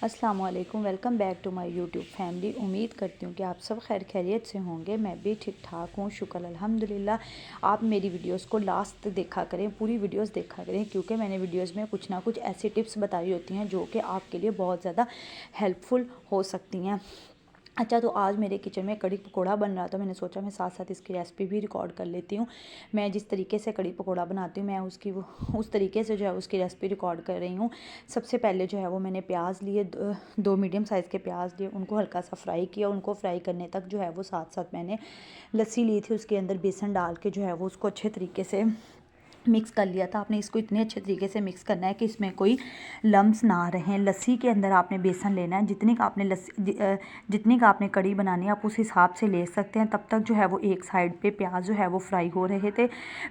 अस्सलाम वालेकुम, welcome back to my YouTube family. उम्मीद करती हूँ कि आप सब खैर खैरियत से होंगे। मैं भी ठीक ठाक हूँ, शुक्र अल्हम्दुलिल्लाह। आप मेरी वीडियोस को लास्ट तक देखा करें, पूरी वीडियोस देखा करें, क्योंकि मैंने वीडियोस में कुछ ना कुछ ऐसी टिप्स बताई होती हैं जो कि आपके लिए बहुत ज़्यादा हेल्पफुल हो सकती हैं। अच्छा, तो आज मेरे किचन में कड़ी पकोड़ा बन रहा था। मैंने सोचा मैं साथ साथ इसकी रेसिपी भी रिकॉर्ड कर लेती हूँ। मैं जिस तरीके से कड़ी पकोड़ा बनाती हूँ, मैं उसकी उस तरीके से जो है उसकी रेसिपी रिकॉर्ड कर रही हूँ। सबसे पहले जो है वो मैंने प्याज लिए, दो मीडियम साइज़ के प्याज लिए, उनको हल्का सा फ्राई किया। उनको फ्राई करने तक जो है वो साथ साथ मैंने लस्सी ली थी, उसके अंदर बेसन डाल के जो है वो उसको अच्छे तरीके से मिक्स कर लिया था। आपने इसको इतने अच्छे तरीके से मिक्स करना है कि इसमें कोई लम्स ना रहें। लस्सी के अंदर आपने बेसन लेना है, जितनी का आपने जितनी का आपने कड़ी बनानी है आप उस हिसाब से ले सकते हैं। तब तक जो है वो एक साइड पे प्याज जो है वो फ्राई हो रहे थे।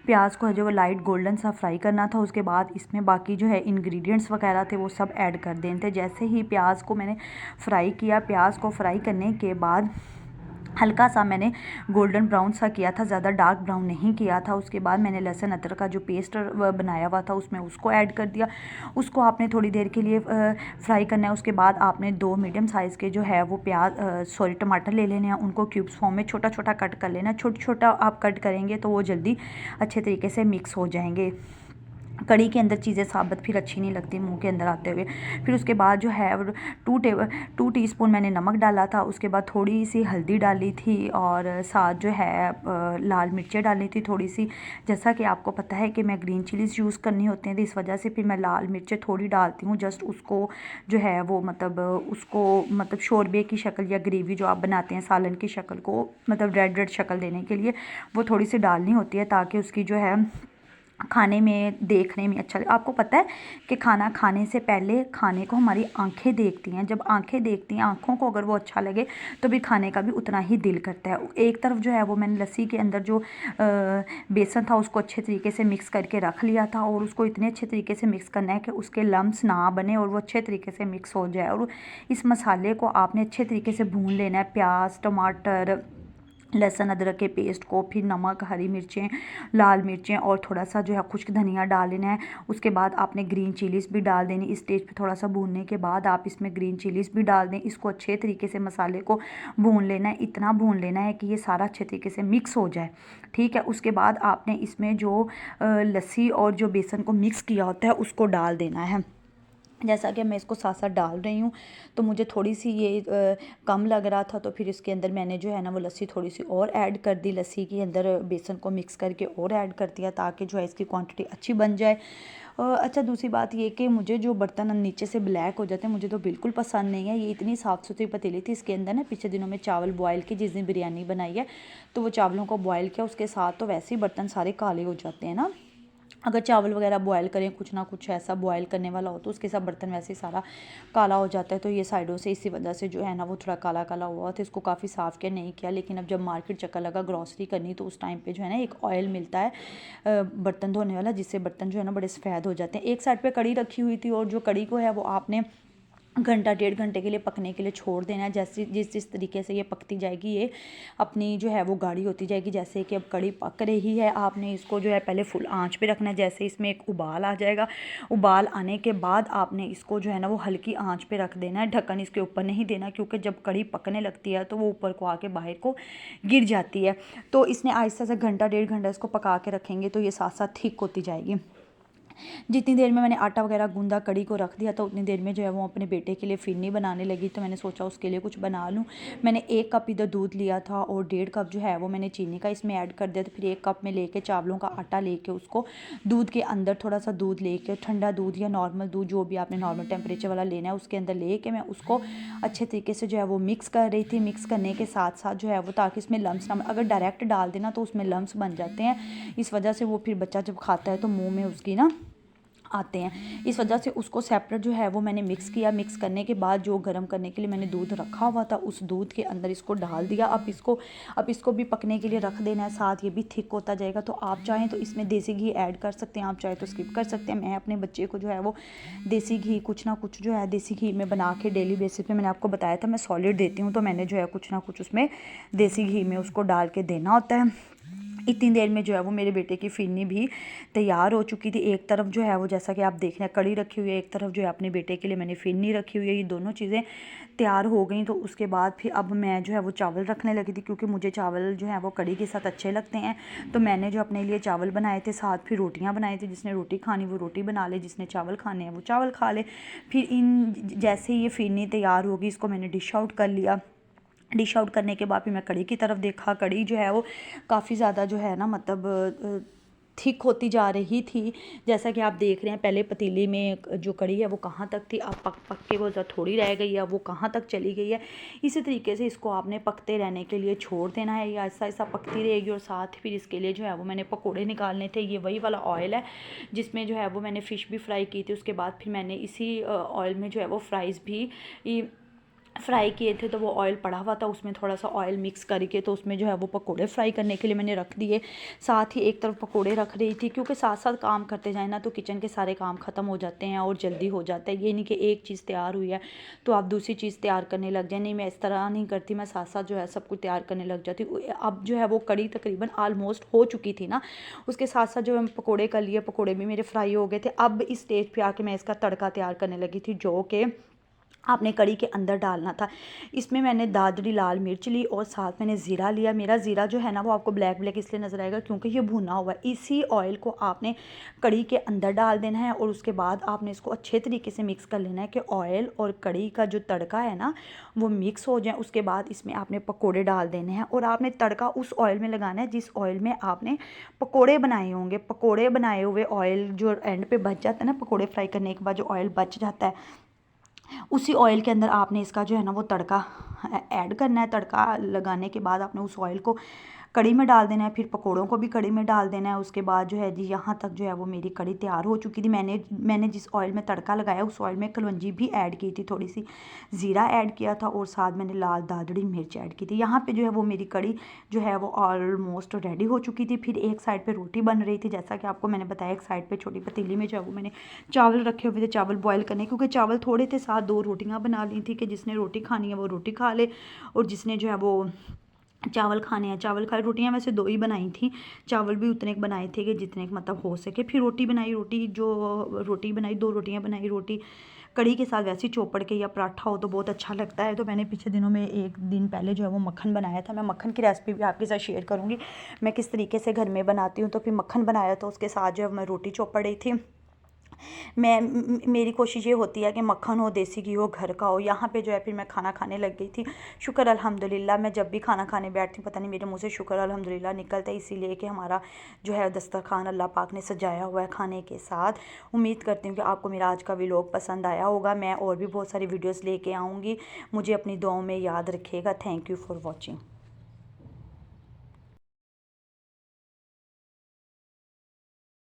प्याज को जो लाइट गोल्डन सा फ्राई करना था। उसके बाद इसमें बाकी जो है इंग्रेडिएंट्स वगैरह थे वो सब ऐड कर देने थे। जैसे ही प्याज को मैंने फ्राई किया, प्याज को फ्राई करने के बाद हल्का सा मैंने गोल्डन ब्राउन सा किया था, ज़्यादा डार्क ब्राउन नहीं किया था। उसके बाद मैंने लहसुन अदरक का जो पेस्ट बनाया हुआ था उसमें उसको ऐड कर दिया। उसको आपने थोड़ी देर के लिए फ्राई करना है। उसके बाद आपने दो मीडियम साइज़ के जो है वो टमाटर ले लेने हैं। उनको क्यूब्स फॉर्म में छोटा छोटा कट कर लेना है। छोटा छोटा आप कट करेंगे तो वो जल्दी अच्छे तरीके से मिक्स हो जाएंगे। कड़ी के अंदर चीज़ें साबुत फिर अच्छी नहीं लगती मुंह के अंदर आते हुए। फिर उसके बाद जो है 2 टीस्पून मैंने नमक डाला था। उसके बाद थोड़ी सी हल्दी डाली थी और साथ जो है लाल मिर्चें डाली थी थोड़ी सी। जैसा कि आपको पता है कि मैं ग्रीन चिलीज़ यूज़ करनी होती हैं, तो इस वजह से फिर मैं लाल मिर्चें थोड़ी डालती हूँ। जस्ट उसको जो है वो मतलब शोरबे की शक्ल या ग्रेवी जो आप बनाते हैं सालन की शक्ल को मतलब रेड रेड शक्ल देने के लिए वो थोड़ी सी डालनी होती है, ताकि उसकी जो है खाने में देखने में अच्छा लगे। आपको पता है कि खाना खाने से पहले खाने को हमारी आंखें देखती हैं। जब आंखें देखती हैं, आंखों को अगर वो अच्छा लगे तो भी खाने का भी उतना ही दिल करता है। एक तरफ जो है वो मैंने लस्सी के अंदर जो बेसन था उसको अच्छे तरीके से मिक्स करके रख लिया था, और उसको इतने अच्छे तरीके से मिक्स करना है कि उसके लम्स ना बने और वो अच्छे तरीके से मिक्स हो जाए। और इस मसाले को आपने अच्छे तरीके से भून लेना है। प्याज, टमाटर, लहसुन अदरक के पेस्ट को, फिर नमक, हरी मिर्चें, लाल मिर्चें और थोड़ा सा जो है खुश्क धनिया डाल लेना है। उसके बाद आपने ग्रीन चिलीज़ भी डाल देनी। इस स्टेज पे थोड़ा सा भूनने के बाद आप इसमें ग्रीन चिलीज़ भी डाल दें। इसको अच्छे तरीके से मसाले को भून लेना है, इतना भून लेना है कि ये सारा अच्छे तरीके से मिक्स हो जाए। ठीक है, उसके बाद आपने इसमें जो लस्सी और जो बेसन को मिक्स किया होता है उसको डाल देना है। जैसा कि मैं इसको साथ साथ डाल रही हूँ तो मुझे थोड़ी सी ये कम लग रहा था, तो फिर इसके अंदर मैंने जो है ना वो लस्सी थोड़ी सी और ऐड कर दी। लस्सी के अंदर बेसन को मिक्स करके और ऐड कर दिया, ताकि जो है इसकी क्वांटिटी अच्छी बन जाए। अच्छा, दूसरी बात ये कि मुझे जो बर्तन नीचे से ब्लैक हो जाते हैं मुझे तो बिल्कुल पसंद नहीं है। ये इतनी साफ़ सुथरी पतीली थी, इसके अंदर ना पिछले दिनों में चावल बॉयल की, जिस दिन बिरयानी बनाई है तो वो चावलों को बॉयल किया, उसके साथ तो वैसे ही बर्तन सारे काले हो जाते हैं ना। अगर चावल वगैरह बॉयल करें, कुछ ना कुछ ऐसा बॉयल करने वाला हो तो उसके साथ बर्तन वैसे ही सारा काला हो जाता है। तो ये साइडों से इसी वजह से जो है ना वो थोड़ा काला काला हुआ था। इसको काफ़ी साफ़ किया, नहीं किया। लेकिन अब जब मार्केट चक्कर लगा ग्रॉसरी करनी तो उस टाइम पे जो है ना एक ऑयल मिलता है बर्तन धोने वाला, जिससे बर्तन जो है ना बड़े सफ़ेद हो जाते हैं। एक साइड पर कड़ी रखी हुई थी और जो कड़ी को है वो आपने घंटा 1.5 घंटे के लिए पकने के लिए छोड़ देना है। जैसे जिस तरीके से ये पकती जाएगी ये अपनी जो है वो गाढ़ी होती जाएगी। जैसे कि अब कड़ी पक रही है, आपने इसको जो है पहले फुल आंच पे रखना है। जैसे इसमें एक उबाल आ जाएगा, उबाल आने के बाद आपने इसको जो है ना वो हल्की आंच पे रख देना है। ढक्कन इसके ऊपर नहीं देना, क्योंकि जब कड़ी पकने लगती है तो वो ऊपर को आके बाहर को गिर जाती है। तो इसने आहिस्ता से घंटा 1.5 घंटा इसको पका के रखेंगे तो ये साथ साथ ठीक होती जाएगी। जितनी देर में मैंने आटा वगैरह गूंदा, कड़ी को रख दिया, तो उतनी देर में जो है वो अपने बेटे के लिए फिरनी बनाने लगी। तो मैंने सोचा उसके लिए कुछ बना लूँ। मैंने 1 कप इधर दूध लिया था और 1.5 कप जो है वो मैंने चीनी का इसमें ऐड कर दिया। तो फिर 1 कप में लेके चावलों का आटा लेके उसको दूध के अंदर थोड़ा सा दूध लेके, ठंडा दूध या नॉर्मल दूध जो भी आपने नॉर्मल टेम्परेचर वाला लेना है, उसके अंदर लेके मैं उसको अच्छे तरीके से जो है वो मिक्स कर रही थी। मिक्स करने के साथ साथ जो है वो, ताकि इसमें लम्स ना, अगर डायरेक्ट डाल देना तो उसमें लम्स बन जाते हैं। इस वजह से वो फिर बच्चा जब खाता है तो मुँह में उसकी ना आते हैं। इस वजह से उसको सेपरेट जो है वो मैंने मिक्स किया। मिक्स करने के बाद जो गर्म करने के लिए मैंने दूध रखा हुआ था उस दूध के अंदर इसको डाल दिया। अब इसको भी पकने के लिए रख देना है, साथ ये भी थिक होता जाएगा। तो आप चाहें तो इसमें देसी घी ऐड कर सकते हैं, आप चाहें तो स्किप कर सकते हैं। मैं अपने बच्चे को जो है वो देसी घी कुछ ना कुछ जो है देसी घी में बना के डेली बेसिस पे, मैंने आपको बताया था मैं सॉलिड देती हूँ, तो मैंने जो है कुछ ना कुछ उसमें देसी घी में उसको डाल के देना होता है। इतनी देर में जो है वो मेरे बेटे की फ़िरनी भी तैयार हो चुकी थी। एक तरफ जो है वो जैसा कि आप देख रहे हैं कड़ी रखी हुई है, एक तरफ जो है अपने बेटे के लिए मैंने फ़िरनी रखी हुई है। ये दोनों चीज़ें तैयार हो गई। तो उसके बाद फिर अब मैं जो है वो चावल रखने लगी थी, क्योंकि मुझे चावल जो है वो कड़ी के साथ अच्छे लगते हैं। तो मैंने जो अपने लिए चावल बनाए थे, साथ फिर रोटियाँ बनाई थी। जिसने रोटी खानी वो रोटी बना ले, जिसने चावल खाने हैं वो चावल खा ले। फिर जैसे ही ये फ़िरनी तैयार होगी, इसको मैंने डिश आउट कर लिया। डिश आउट करने के बाद फिर मैं कड़ी की तरफ देखा। कड़ी जो है वो काफ़ी ज़्यादा जो है ना मतलब थिक होती जा रही थी। जैसा कि आप देख रहे हैं पहले पतीली में जो कड़ी है वो कहाँ तक थी, अब पक पक के वो थोड़ी रह गई है, वो कहाँ तक चली गई है। इसी तरीके से इसको आपने पकते रहने के लिए छोड़ देना है, या ऐसा ऐसा पकती रहेगी। और साथ फिर इसके लिए जो है वो मैंने पकोड़े निकालने थे। ये वही वाला ऑयल है जिसमें जो है वो मैंने फ़िश भी फ्राई की थी। उसके बाद फिर मैंने इसी ऑयल में जो है वो फ्राइज़ भी फ्राई किए थे। तो वो ऑयल पड़ा हुआ था, उसमें थोड़ा सा ऑयल मिक्स करके तो उसमें जो है वो पकोड़े फ्राई करने के लिए मैंने रख दिए। साथ ही एक तरफ पकोड़े रख रही थी, क्योंकि साथ साथ काम करते जाए ना तो किचन के सारे काम ख़त्म हो जाते हैं और जल्दी हो जाता है। ये नहीं कि एक चीज़ तैयार हुई है तो आप दूसरी चीज़ तैयार करने लग जाए। नहीं, मैं इस तरह नहीं करती, मैं साथ साथ जो है सब कुछ तैयार करने लग जाती। अब जो है वो कड़ी तकरीबन ऑलमोस्ट हो चुकी थी ना, उसके साथ साथ जो मैं पकोड़े कर लिए, पकोड़े भी मेरे फ्राई हो गए थे। अब इस स्टेज पे आके मैं इसका तड़का तैयार करने लगी थी, जो कि आपने कड़ी के अंदर डालना था। इसमें मैंने दादरी लाल मिर्च ली और साथ मैंने ज़ीरा लिया। मेरा ज़ीरा जो है ना वो आपको ब्लैक ब्लैक इसलिए नज़र आएगा क्योंकि ये भुना हुआ है। इसी ऑयल को आपने कड़ी के अंदर डाल देना है और उसके बाद आपने इसको अच्छे तरीके से मिक्स कर लेना है कि ऑयल और कड़ी का जो तड़का है ना वो मिक्स हो जाए। उसके बाद इसमें आपने पकोड़े डाल देने हैं और आपने तड़का उस ऑयल में लगाना है जिस ऑयल में आपने पकोड़े बनाए होंगे। पकोड़े बनाए हुए ऑयल जो एंड पे बच जाता है ना, पकोड़े फ्राई करने के बाद जो ऑयल बच जाता है, उसी ऑयल के अंदर आपने इसका जो है ना वो तड़का ऐड करना है। तड़का लगाने के बाद आपने उस ऑयल को कड़ी में डाल देना है, फिर पकोड़ों को भी कड़ी में डाल देना है। उसके बाद जो है जी यहाँ तक जो है वो मेरी कड़ी तैयार हो चुकी थी। मैंने जिस ऑयल में तड़का लगाया उस ऑयल में कलौंजी भी ऐड की थी, थोड़ी सी ज़ीरा ऐड किया था और साथ मैंने लाल दादड़ी मिर्च ऐड की थी। यहाँ पे जो है वो मेरी कड़ी जो है वो ऑलमोस्ट रेडी हो चुकी थी। फिर एक साइड पे रोटी बन रही थी, जैसा कि आपको मैंने बताया। एक साइड पे छोटी पतीली में जो है वो मैंने चावल रखे हुए थे, चावल बॉयल करने, क्योंकि चावल थोड़े थे। साथ 2 रोटियाँ बना ली थी कि जिसने रोटी खानी है वो रोटी खा ले और जिसने जो है वो चावल खाने हैं चावल खाए। रोटियां वैसे 2 ही बनाई थी, चावल भी उतने बनाए थे कि जितने मतलब हो सके। फिर रोटी बनाई, रोटी बनाई 2 रोटियां बनाई। रोटी कड़ी के साथ वैसे चौपड़ के या पराठा हो तो बहुत अच्छा लगता है। तो मैंने पिछले दिनों में 1 दिन पहले जो है वो मक्खन बनाया था। मैं मक्खन की रेसिपी भी आपके साथ शेयर करूँगी मैं किस तरीके से घर में बनाती हूँ। तो फिर मक्खन बनाया तो उसके साथ जो है मैं रोटी चौपड़ रही थी। मेरी कोशिश ये होती है कि मक्खन हो, देसी घी हो, घर का हो। यहाँ पे जो है फिर मैं खाना खाने लग गई थी। शुक्र अल्हम्दुलिल्लाह, मैं जब भी खाना खाने बैठती हूँ पता नहीं मेरे मुंह से शुक्र अल्हम्दुलिल्लाह निकलता है, इसीलिए कि हमारा जो है दस्तरखान अल्लाह पाक ने सजाया हुआ है खाने के साथ। उम्मीद करती हूँ कि आपको मेरा आज का व्लॉग पसंद आया होगा। मैं और भी बहुत सारी वीडियोज़ लेके आऊँगी। मुझे अपनी दुआओं में याद रखिएगा। Thank you for watching.